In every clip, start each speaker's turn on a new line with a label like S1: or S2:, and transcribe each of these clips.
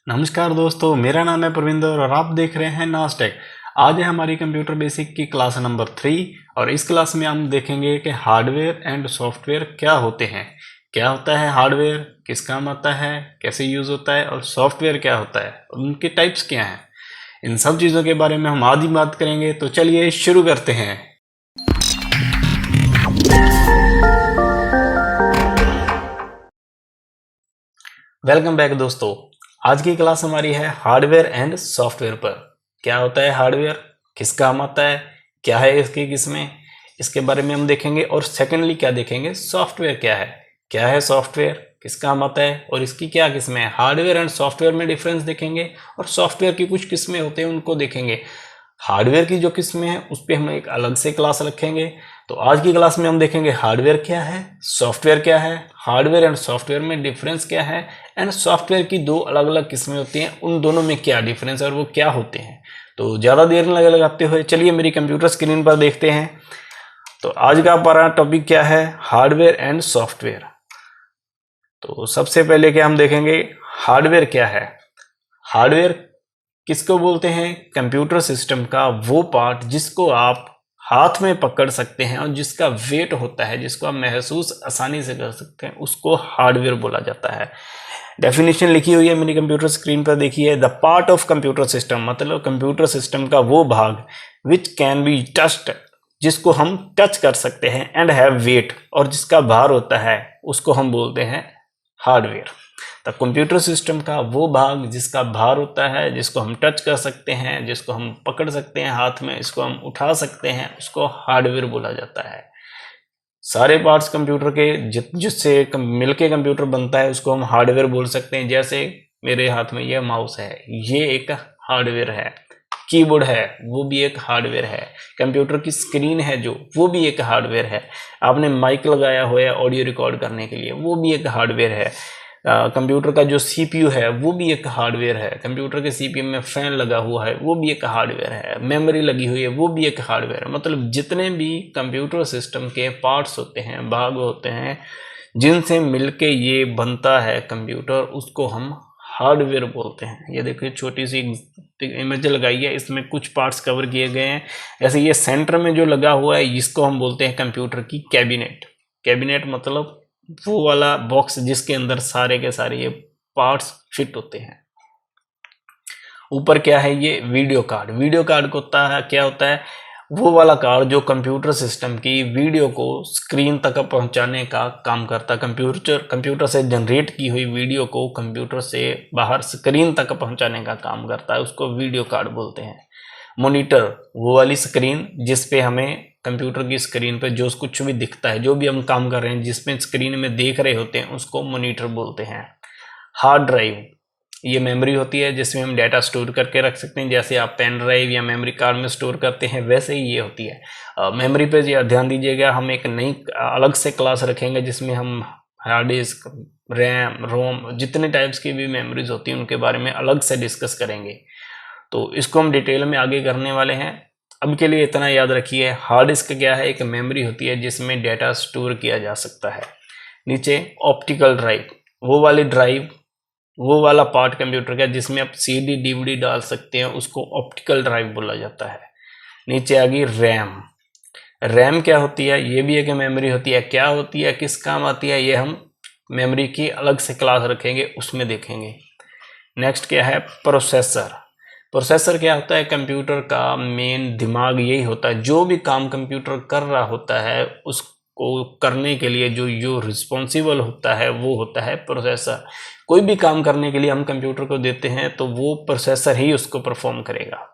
S1: नमस्कार दोस्तों, मेरा नाम है प्रविंदर और आप देख रहे हैं नास्टेक। आज है हमारी कंप्यूटर बेसिक की क्लास नंबर 3 और इस क्लास में हम देखेंगे कि हार्डवेयर एंड सॉफ्टवेयर क्या होते हैं। क्या होता है हार्डवेयर, किस काम आता है, कैसे यूज होता है, और सॉफ्टवेयर क्या होता है, उनके टाइप्स क्या हैं। इन सब चीज़ों के बारे में हम आज ही बात करेंगे। तो चलिए शुरू करते हैं। वेलकम बैक दोस्तों। आज की क्लास हमारी है हार्डवेयर एंड सॉफ्टवेयर पर। क्या होता है हार्डवेयर, किस काम आता है, क्या है इसकी किस्में, इसके बारे में हम देखेंगे। और सेकेंडली क्या देखेंगे, सॉफ्टवेयर क्या है सॉफ्टवेयर, किस काम आता है और इसकी क्या किस्में हैं। हार्डवेयर एंड सॉफ्टवेयर में डिफरेंस देखेंगे और सॉफ्टवेयर की कुछ किस्में होते हैं उनको देखेंगे। हार्डवेयर की जो किस्में हैं उस पर हम एक अलग से क्लास रखेंगे। तो आज की क्लास में हम देखेंगे हार्डवेयर क्या है, सॉफ्टवेयर क्या है, हार्डवेयर एंड सॉफ्टवेयर में डिफरेंस क्या है, एंड सॉफ्टवेयर की दो अलग अलग किस्में होती हैं, उन दोनों में क्या डिफरेंस है और वो क्या होते हैं। तो ज़्यादा देर न लगाते हुए चलिए मेरी कंप्यूटर स्क्रीन पर देखते हैं। तो आज का हमारा टॉपिक क्या है, हार्डवेयर एंड सॉफ्टवेयर। तो सबसे पहले क्या हम देखेंगे, हार्डवेयर क्या है। हार्डवेयर किसको बोलते हैं, कंप्यूटर सिस्टम का वो पार्ट जिसको आप हाथ में पकड़ सकते हैं और जिसका वेट होता है, जिसको आप महसूस आसानी से कर सकते हैं, उसको हार्डवेयर बोला जाता है। डेफिनेशन लिखी हुई है मेरी कंप्यूटर स्क्रीन पर देखिए। The part of computer system, मतलब कंप्यूटर सिस्टम का वो भाग विच कैन बी टच्ड, जिसको हम टच कर सकते हैं, एंड हैव वेट, और जिसका भार होता है, उसको हम बोलते हैं हार्डवेयर। तो कंप्यूटर सिस्टम का वो भाग जिसका भार होता है, जिसको हम टच कर सकते हैं, जिसको हम पकड़ सकते हैं हाथ में, इसको हम उठा सकते हैं, उसको हार्डवेयर बोला जाता है। सारे पार्ट्स कंप्यूटर के जिससे मिलके कंप्यूटर बनता है उसको हम हार्डवेयर बोल सकते हैं। जैसे मेरे हाथ में ये माउस है, ये एक हार्डवेयर है। कीबोर्ड है, वो भी एक हार्डवेयर है। कंप्यूटर की स्क्रीन है जो, वो भी एक हार्डवेयर है। आपने माइक लगाया हुआ है ऑडियो रिकॉर्ड करने के लिए, वो भी एक हार्डवेयर है। कंप्यूटर का जो सीपीयू है वो भी एक हार्डवेयर है। कंप्यूटर के सीपीयू में फैन लगा हुआ है वो भी एक हार्डवेयर है। मेमोरी लगी हुई है वो भी एक हार्डवेयर है। मतलब जितने भी कंप्यूटर सिस्टम के पार्ट्स होते हैं, भाग होते हैं, जिनसे मिलके ये बनता है कंप्यूटर, उसको हम हार्डवेयर बोलते हैं। ये देखिए छोटी सी इमेज लगाई है, इसमें कुछ पार्ट्स कवर किए गए हैं। जैसे ये सेंटर में जो लगा हुआ है इसको हम बोलते हैं कंप्यूटर की कैबिनेट। कैबिनेट मतलब वो वाला बॉक्स जिसके अंदर सारे के सारे ये पार्ट्स फिट होते हैं। ऊपर क्या है, ये वीडियो कार्ड। वीडियो कार्ड को क्या होता है, वो वाला कार्ड जो कंप्यूटर सिस्टम की वीडियो को स्क्रीन तक पहुंचाने का काम करता है। कंप्यूटर से जनरेट की हुई वीडियो को कंप्यूटर से बाहर स्क्रीन तक पहुंचाने का काम करता है, उसको वीडियो कार्ड बोलते हैं। मॉनिटर, वो वाली स्क्रीन जिस पे हमें कंप्यूटर की स्क्रीन पे जो कुछ भी दिखता है, जो भी हम काम कर रहे हैं जिसमें स्क्रीन में देख रहे होते हैं, उसको मॉनिटर बोलते हैं। हार्ड ड्राइव, ये मेमोरी होती है जिसमें हम डाटा स्टोर करके रख सकते हैं। जैसे आप पेन ड्राइव या मेमोरी कार्ड में स्टोर करते हैं, वैसे ही ये होती है। मेमोरी पे ध्यान दीजिएगा, हम एक नई अलग से क्लास रखेंगे जिसमें हम हार्ड डिस्क, रैम, रोम, जितने टाइप्स की भी मेमोरीज होती हैं उनके बारे में अलग से डिस्कस करेंगे। तो इसको हम डिटेल में आगे करने वाले हैं। अब के लिए इतना याद रखिए, हार्ड डिस्क क्या है, एक मेमोरी होती है जिसमें डाटा स्टोर किया जा सकता है। नीचे ऑप्टिकल ड्राइव, वो वाली ड्राइव, वो वाला पार्ट कंप्यूटर का जिसमें आप सीडी डीवीडी डाल सकते हैं, उसको ऑप्टिकल ड्राइव बोला जाता है। नीचे आ गई रैम। रैम क्या होती है, ये भी एक मेमोरी होती है। क्या होती है, किस काम आती है, ये हम मेमोरी की अलग से क्लास रखेंगे, उसमें देखेंगे। नेक्स्ट क्या है, प्रोसेसर। प्रोसेसर क्या होता है, कंप्यूटर का मेन दिमाग यही होता है। जो भी काम कंप्यूटर कर रहा होता है उसको करने के लिए जो रिस्पॉन्सिबल होता है वो होता है प्रोसेसर। कोई भी काम करने के लिए हम कंप्यूटर को देते हैं तो वो प्रोसेसर ही उसको परफॉर्म करेगा।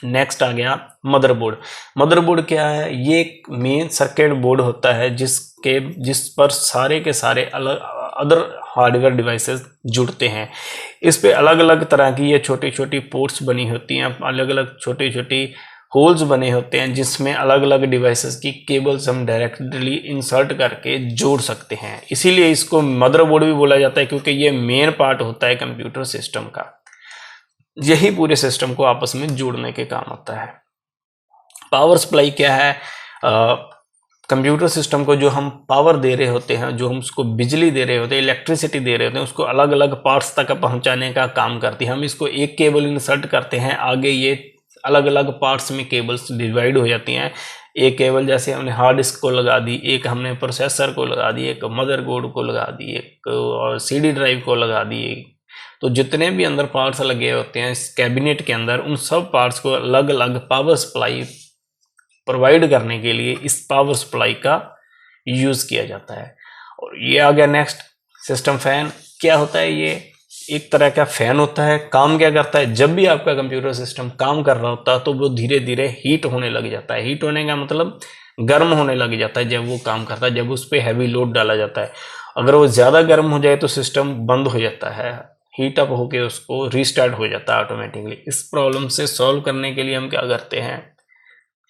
S1: नेक्स्ट आ गया मदरबोर्ड। मदरबोर्ड क्या है, ये एक मेन सर्किट बोर्ड होता है जिस पर सारे के सारे अलग अदर हार्डवेयर डिवाइसेस जुड़ते हैं। इस पे अलग अलग तरह की ये छोटी छोटी पोर्ट्स बनी होती हैं, अलग अलग छोटी छोटी होल्स बने होते हैं जिसमें अलग अलग डिवाइसेस की केबल्स हम डायरेक्टली इंसर्ट करके जोड़ सकते हैं। इसीलिए इसको मदरबोर्ड भी बोला जाता है, क्योंकि ये मेन पार्ट होता है कंप्यूटर सिस्टम का। यही पूरे सिस्टम को आपस में जोड़ने के काम आता है। पावर सप्लाई क्या है, कंप्यूटर सिस्टम को जो हम पावर दे रहे होते हैं, जो हम उसको बिजली दे रहे होते हैं, इलेक्ट्रिसिटी दे रहे होते हैं, उसको अलग अलग पार्ट्स तक पहुंचाने का काम करती है। हम इसको एक केबल इंसर्ट करते हैं, आगे ये अलग अलग पार्ट्स में केबल्स डिवाइड हो जाती हैं। एक केबल जैसे हमने हार्ड डिस्क को लगा दी, एक हमने प्रोसेसर को लगा दी, एक मदरबोर्ड को लगा दी, एक और CD ड्राइव को लगा दी। तो जितने भी अंदर पार्ट्स लगे होते हैं इस कैबिनेट के अंदर, उन सब पार्ट्स को अलग अलग पावर सप्लाई प्रोवाइड करने के लिए इस पावर सप्लाई का यूज किया जाता है। और ये आ गया नेक्स्ट, सिस्टम फैन। क्या होता है ये? एक तरह का फैन होता है। काम क्या करता है? जब भी आपका कंप्यूटर सिस्टम काम कर रहा होता है तो वो धीरे धीरे हीट होने लग जाता है। हीट होने का मतलब गर्म होने लग जाता है जब वो काम करता है, जब उस पर हैवी लोड डाला जाता है। अगर वो ज़्यादा गर्म हो जाए तो सिस्टम बंद हो जाता है, हीट अप होके उसको रीस्टार्ट हो जाता है ऑटोमेटिकली। इस प्रॉब्लम से सॉल्व करने के लिए हम क्या करते हैं,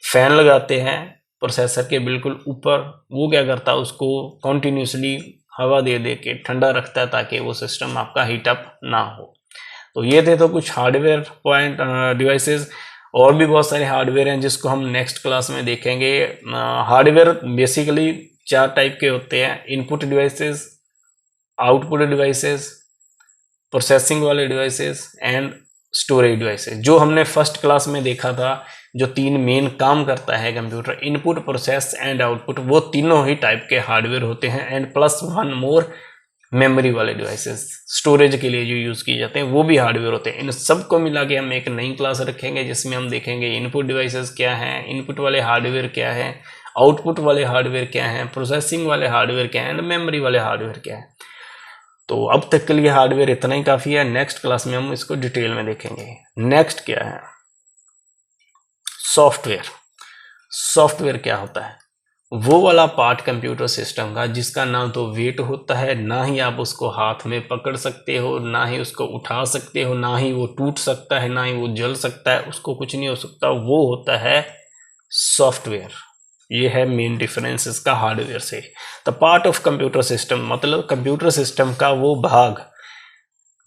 S1: फैन लगाते हैं प्रोसेसर के बिल्कुल ऊपर। वो क्या करता है, उसको कॉन्टिन्यूसली हवा दे दे के ठंडा रखता है ताकि वो सिस्टम आपका हीट अप ना हो। तो ये थे तो कुछ हार्डवेयर पॉइंट डिवाइसेस। और भी बहुत सारे हार्डवेयर हैं जिसको हम नेक्स्ट क्लास में देखेंगे। हार्डवेयर बेसिकली 4 टाइप के होते हैं: input devices, output devices, processing वाले डिवाइसेस एंड स्टोरेज डिवाइसेस। जो हमने फर्स्ट क्लास में देखा था, जो 3 मेन काम करता है computer, input, process and output, वो तीनों ही टाइप के हार्डवेयर होते हैं। एंड प्लस 1 मोर मेमोरी वाले डिवाइसेस, स्टोरेज के लिए जो यूज किए जाते हैं, वो भी हार्डवेयर होते हैं। इन सबको मिला के हम एक नई क्लास रखेंगे जिसमें हम देखेंगे इनपुट डिवाइसेस क्या हैं, इनपुट वाले हार्डवेयर क्या है, आउटपुट वाले हार्डवेयर क्या है, प्रोसेसिंग वाले हार्डवेयर क्या है एंड मेमोरी वाले हार्डवेयर क्या है। तो अब तक के लिए हार्डवेयर इतना ही काफ़ी है। नेक्स्ट क्लास में हम इसको डिटेल में देखेंगे। नेक्स्ट क्या है, सॉफ्टवेयर। सॉफ्टवेयर क्या होता है? वो वाला पार्ट कंप्यूटर सिस्टम का जिसका ना तो वेट होता है, ना ही आप उसको हाथ में पकड़ सकते हो, ना ही उसको उठा सकते हो, ना ही वो टूट सकता है, ना ही वो जल सकता है, उसको कुछ नहीं हो सकता, वो होता है सॉफ्टवेयर। ये है मेन डिफरेंस इसका हार्डवेयर से। The part of computer system मतलब कंप्यूटर सिस्टम का वो भाग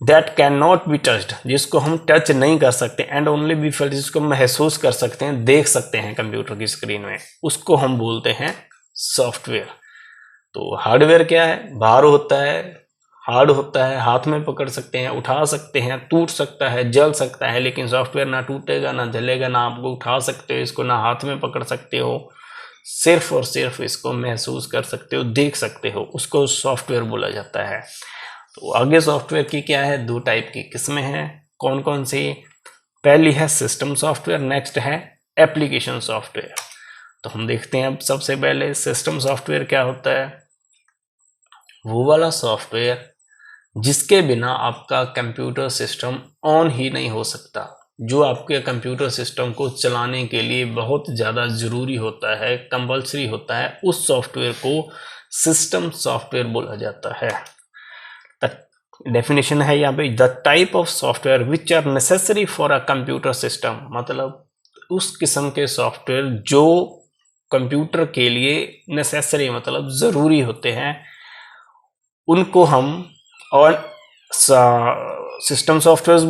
S1: that can not be touched, जिसको हम टच नहीं कर सकते, एंड ओनली बी फेल्ट, जिसको महसूस कर सकते हैं, देख सकते हैं कंप्यूटर की स्क्रीन में, उसको हम बोलते हैं सॉफ्टवेयर। तो हार्डवेयर क्या है? भार होता है, हार्ड होता है, हाथ में पकड़ सकते हैं, उठा सकते हैं, टूट सकता है, जल सकता है। लेकिन सॉफ्टवेयर ना टूटेगा, ना जलेगा, ना आपको उठा सकते हो इसको, ना हाथ में पकड़ सकते हो, सिर्फ और सिर्फ इसको महसूस कर सकते हो, देख सकते हो, उसको सॉफ्टवेयर बोला जाता है। तो आगे सॉफ्टवेयर की क्या है, 2 टाइप की किस्में हैं। कौन कौन सी? पहली है सिस्टम सॉफ्टवेयर, नेक्स्ट है एप्लीकेशन सॉफ्टवेयर। तो हम देखते हैं अब सबसे पहले सिस्टम सॉफ्टवेयर क्या होता है। वो वाला सॉफ्टवेयर जिसके बिना आपका कंप्यूटर सिस्टम ऑन ही नहीं हो सकता, जो आपके कंप्यूटर सिस्टम को चलाने के लिए बहुत ज़्यादा ज़रूरी होता है, कंपल्सरी होता है, उस सॉफ्टवेयर को सिस्टम सॉफ्टवेयर बोला जाता है। डेफिनेशन है यहाँ पे, the type of software which are necessary for a computer system, मतलब उस किस्म के सॉफ्टवेयर जो कंप्यूटर के लिए नेसेसरी मतलब ज़रूरी होते हैं, उनको हम और सिस्टम सॉफ्टवेयर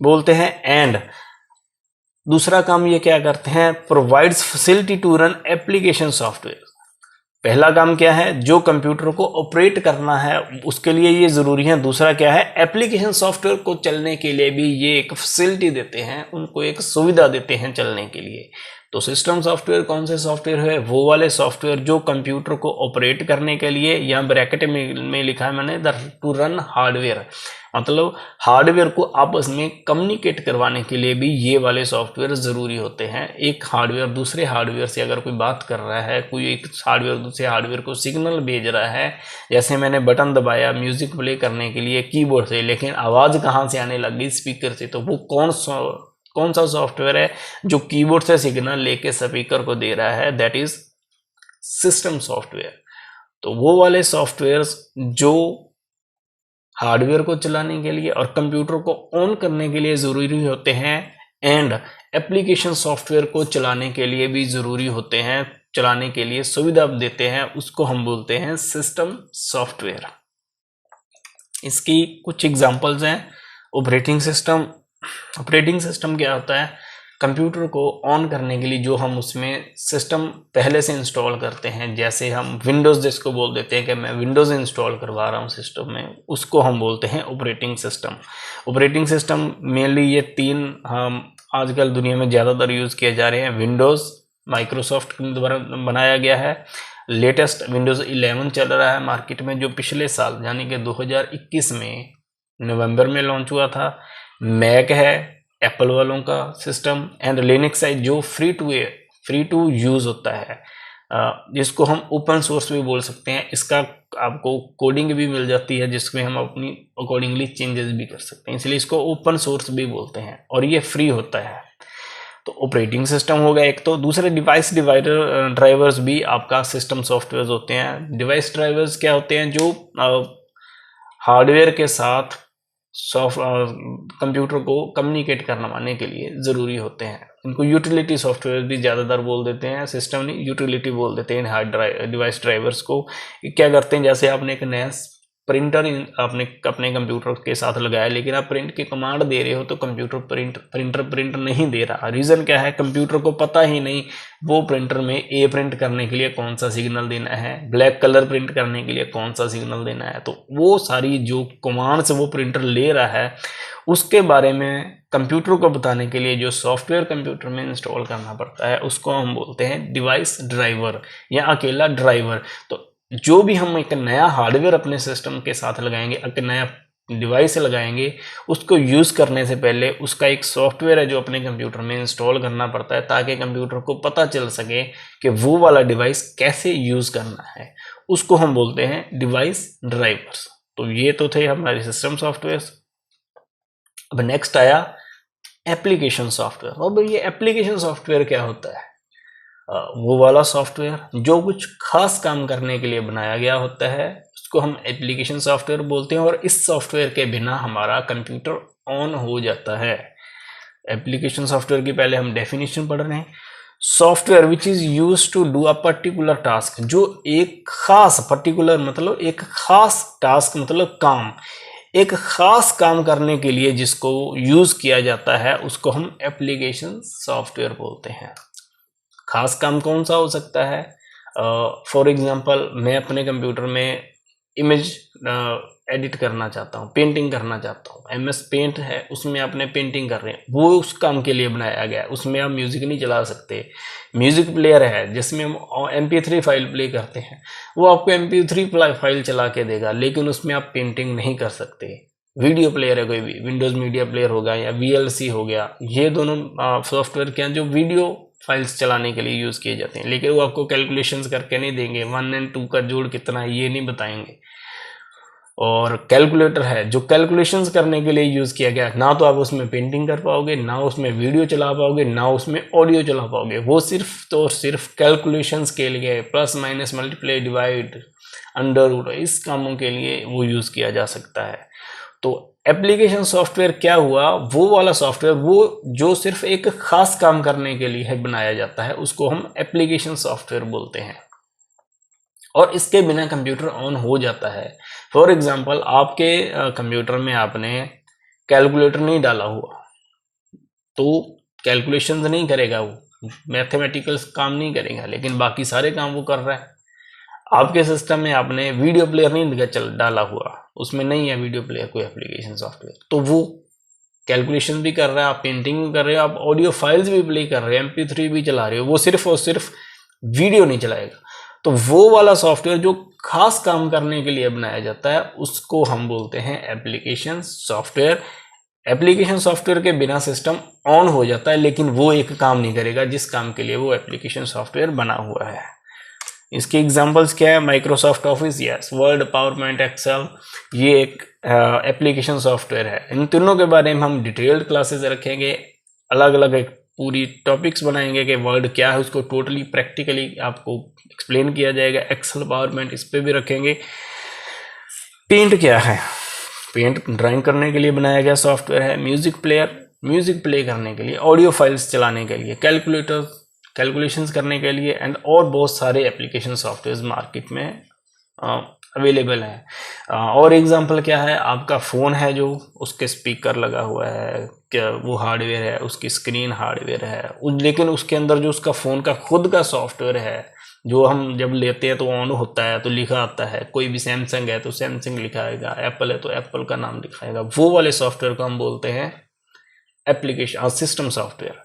S1: बोलते हैं। एंड दूसरा काम ये क्या करते हैं, provides facility to run application software. पहला काम क्या है, जो कंप्यूटर को ऑपरेट करना है उसके लिए ये ज़रूरी है। दूसरा क्या है, एप्लीकेशन सॉफ्टवेयर को चलने के लिए भी ये एक फैसिलिटी देते हैं, उनको एक सुविधा देते हैं चलने के लिए। तो सिस्टम सॉफ्टवेयर कौन से सॉफ्टवेयर है? वो वाले सॉफ्टवेयर जो कंप्यूटर को ऑपरेट करने के लिए, या ब्रैकेट में लिखा है मैंने, टू रन हार्डवेयर, मतलब हार्डवेयर को आपस में कम्युनिकेट करवाने के लिए भी ये वाले सॉफ्टवेयर ज़रूरी होते हैं। एक हार्डवेयर दूसरे हार्डवेयर से अगर कोई बात कर रहा है, कोई एक हार्डवेयर दूसरे हार्डवेयर को सिग्नल भेज रहा है, जैसे मैंने बटन दबाया म्यूज़िक प्ले करने के लिए कीबोर्ड से, लेकिन आवाज़ कहाँ से आने लगी? स्पीकर से। तो वो कौन सा सॉफ्टवेयर है जो कीबोर्ड से सिग्नल लेके स्पीकर को दे रहा है? That is system software. तो वो वाले सॉफ्टवेयर्स जो हार्डवेयर को चलाने के लिए और कंप्यूटर को ऑन करने के लिए ज़रूरी होते हैं, एंड एप्लीकेशन सॉफ्टवेयर को चलाने के लिए भी ज़रूरी होते हैं, चलाने के लिए सुविधा देते हैं, उसको हम बोलते हैं सिस्टम सॉफ्टवेयर। इसकी कुछ एग्जांपल्स हैं। ऑपरेटिंग सिस्टम क्या होता है? कंप्यूटर को ऑन करने के लिए जो हम उसमें सिस्टम पहले से इंस्टॉल करते हैं, जैसे हम विंडोज़ जिसको बोल देते हैं कि मैं विंडोज़ इंस्टॉल करवा रहा हूँ सिस्टम में, उसको हम बोलते हैं operating system. Operating system mainly ये 3 हम आजकल दुनिया में ज़्यादातर यूज़ किए जा रहे हैं। विंडोज़ माइक्रोसॉफ्ट के द्वारा बनाया गया है, लेटेस्ट विंडोज़ 11 चल रहा है मार्केट में, जो पिछले साल यानी कि 2021 में नवंबर में लॉन्च हुआ था। मैक है एप्पल वालों का सिस्टम, एंड लिनक्स है जो फ्री टू यूज़ होता है, जिसको हम ओपन सोर्स भी बोल सकते हैं। इसका आपको कोडिंग भी मिल जाती है जिसमें हम अपनी अकॉर्डिंगली चेंजेस भी कर सकते हैं, इसलिए इसको ओपन सोर्स भी बोलते हैं, और ये फ्री होता है। तो ऑपरेटिंग सिस्टम हो गया एक। तो दूसरे डिवाइस ड्राइवर्स भी आपका सिस्टम सॉफ्टवेयर होते हैं। डिवाइस ड्राइवर्स क्या होते हैं? जो हार्डवेयर के साथ कंप्यूटर को कम्युनिकेट करवाने के लिए ज़रूरी होते हैं। इनको यूटिलिटी सॉफ्टवेयर भी ज़्यादातर बोल देते हैं, सिस्टम नहीं यूटिलिटी बोल देते हैं हार्ड डिवाइस ड्राइवर्स को। क्या करते हैं, जैसे आपने एक नया प्रिंटर आपने अपने कंप्यूटर के साथ लगाया, लेकिन आप प्रिंट की कमांड दे रहे हो तो कंप्यूटर प्रिंटर प्रिंट नहीं दे रहा। रीज़न क्या है? कंप्यूटर को पता ही नहीं वो प्रिंटर में ए प्रिंट करने के लिए कौन सा सिग्नल देना है, ब्लैक कलर प्रिंट करने के लिए कौन सा सिग्नल देना है। तो वो सारी जो कमांड से वो प्रिंटर ले रहा है, उसके बारे में कंप्यूटर को बताने के लिए जो सॉफ्टवेयर कंप्यूटर में इंस्टॉल करना पड़ता है, उसको हम बोलते हैं डिवाइस ड्राइवर या अकेला ड्राइवर। तो जो भी हम एक नया हार्डवेयर अपने सिस्टम के साथ लगाएंगे, एक नया डिवाइस लगाएंगे, उसको यूज़ करने से पहले उसका एक सॉफ्टवेयर है जो अपने कंप्यूटर में इंस्टॉल करना पड़ता है, ताकि कंप्यूटर को पता चल सके कि वो वाला डिवाइस कैसे यूज़ करना है। उसको हम बोलते हैं डिवाइस ड्राइवर्स। तो ये तो थे हमारे सिस्टम सॉफ्टवेयर। अब नेक्स्ट आया एप्लीकेशन सॉफ्टवेयर। अब ये एप्लीकेशन सॉफ्टवेयर क्या होता है? वो वाला सॉफ्टवेयर जो कुछ खास काम करने के लिए बनाया गया होता है, उसको हम एप्लीकेशन सॉफ्टवेयर बोलते हैं, और इस सॉफ्टवेयर के बिना हमारा कंप्यूटर ऑन हो जाता है। एप्लीकेशन सॉफ्टवेयर की पहले हम डेफिनेशन पढ़ रहे हैं। Software which is use to do a particular task, जो एक खास पर्टिकुलर मतलब एक खास टास्क मतलब काम, एक खास काम करने के लिए जिसको यूज किया जाता है, उसको हम एप्लीकेशन सॉफ्टवेयर बोलते हैं। खास काम कौन सा हो सकता है? फॉर एग्जांपल, मैं अपने कंप्यूटर में इमेज एडिट करना चाहता हूँ, पेंटिंग करना चाहता हूँ, MS पेंट है, उसमें अपने पेंटिंग कर रहे हैं, वो उस काम के लिए बनाया गया है। उसमें आप म्यूज़िक नहीं चला सकते। म्यूज़िक प्लेयर है जिसमें हम MP3 फाइल प्ले करते हैं, वो आपको MP3 फाइल चला के देगा, लेकिन उसमें आप पेंटिंग नहीं कर सकते। वीडियो प्लेयर है कोई भी, विंडोज़ मीडिया प्लेयर होगा या VLC हो गया, ये दोनों सॉफ्टवेयर क्या हैं जो वीडियो फाइल्स चलाने के लिए यूज़ किए जाते हैं, लेकिन वो आपको कैलकुलेशंस करके नहीं देंगे, 1 और 2 का जोड़ कितना है ये नहीं बताएंगे। और कैलकुलेटर है जो कैलकुलेशंस करने के लिए यूज़ किया गया, ना तो आप उसमें पेंटिंग कर पाओगे, ना उसमें वीडियो चला पाओगे, ना उसमें ऑडियो चला पाओगे। वो सिर्फ तो सिर्फ कैलकुलेशंस के लिए, plus minus multiply divide under root, इस कामों के लिए वो यूज़ किया जा सकता है। तो एप्लीकेशन सॉफ्टवेयर क्या हुआ? वो वाला सॉफ्टवेयर वो जो सिर्फ एक खास काम करने के लिए बनाया जाता है, उसको हम एप्लीकेशन सॉफ्टवेयर बोलते हैं, और इसके बिना कंप्यूटर ऑन हो जाता है। फॉर एग्जांपल, आपके कंप्यूटर में आपने कैलकुलेटर नहीं डाला हुआ तो कैलकुलेशंस नहीं करेगा, वो मैथमेटिकल काम नहीं करेगा, लेकिन बाकी सारे काम वो कर रहा है। आपके सिस्टम में आपने वीडियो प्लेयर नहीं डाला हुआ, उसमें नहीं है वीडियो प्लेयर कोई एप्लीकेशन सॉफ्टवेयर, तो वो कैलकुलेशन भी कर रहा है, आप पेंटिंग भी कर रहे हो, आप ऑडियो फाइल्स भी प्ले कर रहे हो, MP3 भी चला रहे हो, वो सिर्फ और सिर्फ वीडियो नहीं चलाएगा। तो वो वाला सॉफ्टवेयर जो खास काम करने के लिए बनाया जाता है, उसको हम बोलते हैं एप्लीकेशन सॉफ्टवेयर। एप्लीकेशन सॉफ्टवेयर के बिना सिस्टम ऑन हो जाता है, लेकिन वो एक काम नहीं करेगा जिस काम के लिए वो एप्लीकेशन सॉफ्टवेयर बना हुआ है। इसके एग्जांपल्स क्या है? Microsoft Office, yes, Word, PowerPoint, Excel, ये एक एप्लीकेशन सॉफ्टवेयर है। इन तीनों के बारे में हम डिटेल्ड क्लासेस रखेंगे, अलग अलग एक पूरी टॉपिक्स बनाएंगे कि वर्ड क्या है, उसको टोटली प्रैक्टिकली आपको एक्सप्लेन किया जाएगा। एक्सेल, पावरपॉइंट, इस पर भी रखेंगे। पेंट क्या है? पेंट ड्राइंग करने के लिए बनाया गया सॉफ्टवेयर है। म्यूजिक प्लेयर, म्यूजिक प्ले करने के लिए, ऑडियो फाइल्स चलाने के लिए, कैलकुलेटर कैलकुलेशंस करने के लिए, एंड और बहुत सारे एप्लीकेशन सॉफ्टवेयर मार्केट में अवेलेबल है। और एग्जांपल क्या है, आपका फ़ोन है जो उसके स्पीकर लगा हुआ है, क्या वो हार्डवेयर है, उसकी स्क्रीन हार्डवेयर है, लेकिन उसके अंदर जो उसका फ़ोन का खुद का सॉफ्टवेयर है, जो हम जब लेते हैं तो ऑन होता है तो लिखा आता है, कोई भी सैमसंग है तो सैमसंग लिखाएगा, एप्पल है तो एप्पल का नाम लिखाएगा, वो वाले सॉफ्टवेयर को हम बोलते हैं application system software.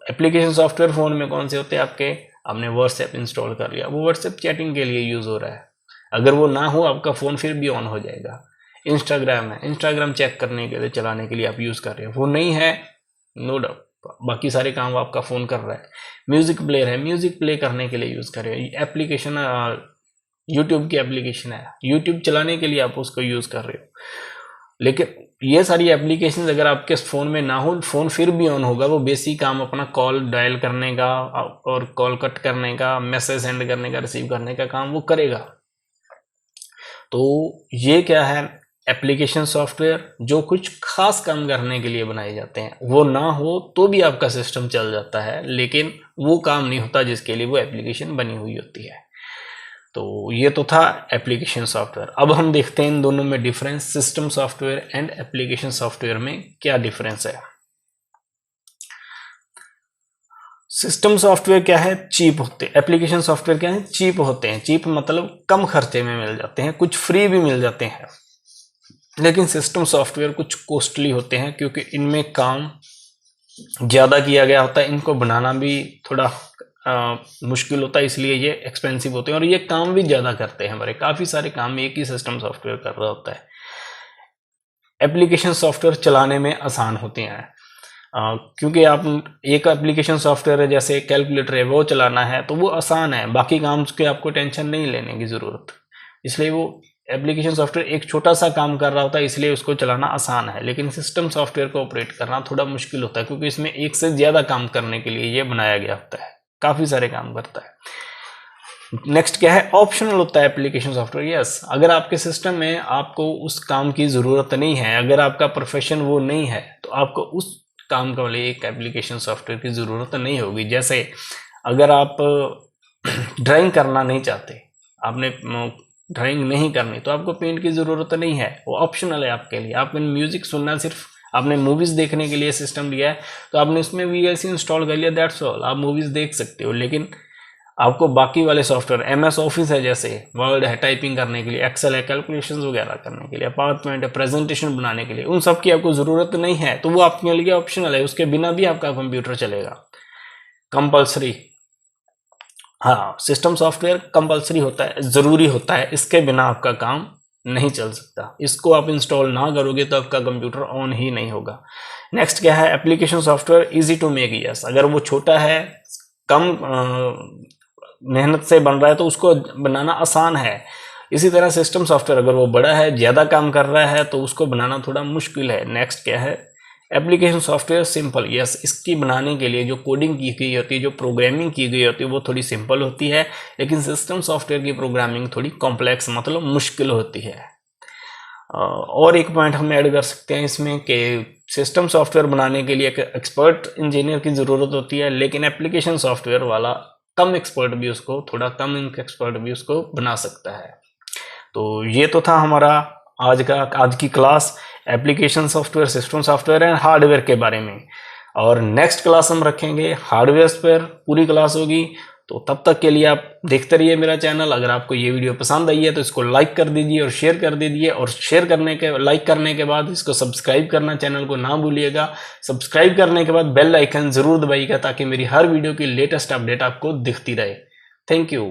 S1: Application software phone में कौन से होते हैं आपके, आपने व्हाट्सएप इंस्टॉल कर लिया, वो व्हाट्सएप चैटिंग के लिए यूज़ हो रहा है, अगर वो ना हो आपका फ़ोन फिर भी ऑन हो जाएगा। इंस्टाग्राम है, इंस्टाग्राम चेक करने के लिए, चलाने के लिए आप यूज़ कर रहे हो, वो नहीं है नो डाउट बाकी सारे काम आपका फ़ोन कर रहा है। म्यूज़िक प्लेयर है, म्यूज़िक प्ले करने के लिए यूज़ कर रहे हो। एप्लीकेशन यूट्यूब की एप्लीकेशन है, यूट्यूब चलाने के लिए आप उसको यूज़ कर रहे हो। लेकिन ये सारी एप्लीकेशन अगर आपके फ़ोन में ना हो, फ़ोन फिर भी ऑन होगा, वो बेसिक काम अपना कॉल डायल करने का और कॉल कट करने का, मैसेज सेंड करने का, रिसीव करने का काम वो करेगा। तो ये क्या है, एप्लीकेशन सॉफ्टवेयर जो कुछ खास काम करने के लिए बनाए जाते हैं, वो ना हो तो भी आपका सिस्टम चल जाता है, लेकिन वो काम नहीं होता जिसके लिए वो एप्लीकेशन बनी हुई होती है। तो ये तो था एप्लीकेशन सॉफ्टवेयर। अब हम देखते हैं इन दोनों में difference, system software and application software में क्या डिफरेंस है। सिस्टम सॉफ्टवेयर क्या है, चीप होते हैं। एप्लीकेशन सॉफ्टवेयर क्या है, चीप होते हैं। चीप मतलब कम खर्चे में मिल जाते हैं, कुछ फ्री भी मिल जाते हैं। लेकिन सिस्टम सॉफ्टवेयर कुछ कॉस्टली होते हैं, क्योंकि इनमें काम ज़्यादा किया गया होता है, इनको बनाना भी थोड़ा मुश्किल होता है, इसलिए ये एक्सपेंसिव होते हैं, और ये काम भी ज़्यादा करते हैं, हमारे काफ़ी सारे काम एक ही सिस्टम सॉफ्टवेयर कर रहा होता है। एप्लीकेशन सॉफ्टवेयर चलाने में आसान होते हैं, क्योंकि आप एक एप्लीकेशन सॉफ्टवेयर है जैसे कैलकुलेटर है, वो चलाना है तो वो आसान है, बाकी काम के आपको टेंशन नहीं लेने की ज़रूरत, इसलिए वो एप्लीकेशन सॉफ्टवेयर एक छोटा सा काम कर रहा होता है, इसलिए उसको चलाना आसान है। लेकिन सिस्टम सॉफ्टवेयर को ऑपरेट करना थोड़ा मुश्किल होता है, क्योंकि इसमें एक से ज़्यादा काम करने के लिए ये बनाया गया होता है, काफ़ी सारे काम करता है। नेक्स्ट क्या है, ऑप्शनल होता है एप्लीकेशन सॉफ्टवेयर। यस, अगर आपके सिस्टम में आपको उस काम की ज़रूरत नहीं है, अगर आपका प्रोफेशन वो नहीं है, तो आपको उस काम के लिए एक एप्लीकेशन सॉफ्टवेयर की ज़रूरत नहीं होगी। जैसे अगर आप ड्राइंग करना नहीं चाहते, आपने ड्राइंग नहीं करनी, तो आपको पेंट की ज़रूरत नहीं है, वो ऑप्शनल है आपके लिए। आपने म्यूज़िक सुनना, सिर्फ आपने मूवीज़ देखने के लिए सिस्टम लिया है, तो आपने उसमें VLC इंस्टॉल कर लिया, दैट्स ऑल, आप मूवीज़ देख सकते हो। लेकिन आपको बाकी वाले सॉफ्टवेयर, MS ऑफिस है, जैसे वर्ड है टाइपिंग करने के लिए, एक्सेल है कैलकुलेशन वगैरह करने के लिए, पावरपॉइंट है प्रेजेंटेशन बनाने के लिए, उन सब की आपको ज़रूरत नहीं है, तो वो आपके लिए ऑप्शनल है, उसके बिना भी आपका कंप्यूटर चलेगा। कंपल्सरी, हाँ, सिस्टम सॉफ्टवेयर कंपल्सरी होता है, ज़रूरी होता है, इसके बिना आपका काम नहीं चल सकता। इसको आप इंस्टॉल ना करोगे तो आपका कंप्यूटर ऑन ही नहीं होगा। नेक्स्ट क्या है, application software easy to make. Yes, अगर वो छोटा है, कम मेहनत से बन रहा है, तो उसको बनाना आसान है। इसी तरह सिस्टम सॉफ्टवेयर अगर वो बड़ा है, ज़्यादा काम कर रहा है, तो उसको बनाना थोड़ा मुश्किल है। नेक्स्ट क्या है, एप्लीकेशन सॉफ्टवेयर सिंपल। यस, इसकी बनाने के लिए जो कोडिंग की गई होती है, जो प्रोग्रामिंग की गई होती है, वो थोड़ी सिंपल होती है। लेकिन सिस्टम सॉफ्टवेयर की प्रोग्रामिंग थोड़ी कॉम्प्लेक्स, मतलब मुश्किल होती है। और एक पॉइंट हम ऐड कर सकते हैं इसमें कि सिस्टम सॉफ्टवेयर बनाने के लिए एक एक्सपर्ट इंजीनियर की ज़रूरत होती है, लेकिन एप्लीकेशन सॉफ्टवेयर वाला कम एक्सपर्ट भी उसको, थोड़ा कम एक्सपर्ट भी उसको बना सकता है। तो ये तो था हमारा आज की class, application software, system software and hardware के बारे में। और नेक्स्ट क्लास हम रखेंगे हार्डवेयर पर, पूरी क्लास होगी। तो तब तक के लिए आप देखते रहिए मेरा चैनल। अगर आपको ये वीडियो पसंद आई है तो इसको लाइक कर दीजिए और शेयर कर दीजिए, और लाइक करने के बाद इसको सब्सक्राइब करना चैनल को ना भूलिएगा। सब्सक्राइब करने के बाद बेल आइकन जरूर दबाइएगा, ताकि मेरी हर वीडियो की लेटेस्ट अपडेट आपको दिखती रहे। Thank you.